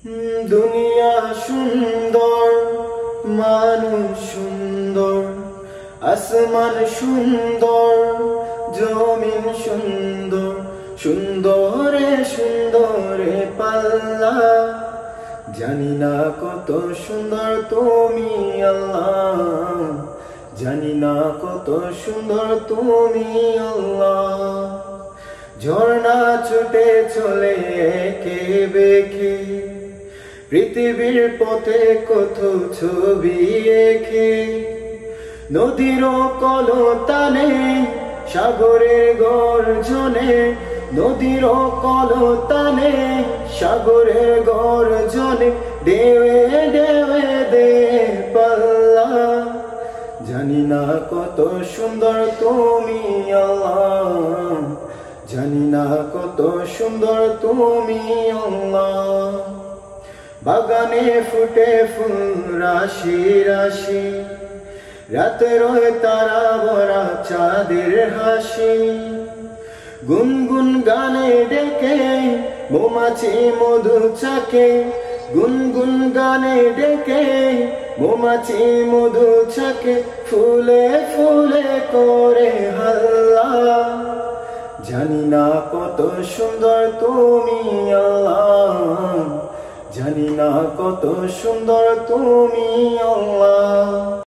দুনিয়া সুন্দর, মানুষ সুন্দর, আসমান সুন্দর, জমিন সুন্দর, সুন্দরে সুন্দরে পাল্লা। জানি না কত সুন্দর তুমি আল্লাহ, জানি না কত সুন্দর তুমি আল্লাহ। ঝর্ণা ছুটে চলে একে বেঁকে, পৃথিবীর পথে কত ছবি এঁকে। নদীর কলতানে, সাগরের গর্জনে, নদীর কলতানে, সাগরের গর্জনে, ঢেউয়ে ঢেউয়ে দে পাল্লা। জানি না কত সুন্দর তুমি আল্লাহ, জানি না কত সুন্দর তুমি আল্লাহ। বাগানে ফুটে ফুল রাশি রাশি, রাতের তারা ভরা চাঁদের হাসি। গুনগুন গানে ডেকে মৌমাছি মধু চাকে, গুনগুন গানে ডেকে মৌমাছি মধু চাকে। ফুলে ফুলে করে হাল্লা। জানি না কত সুন্দর তুমি আল্লাহ, জানি না কত সুন্দর তুমি আল্লাহ।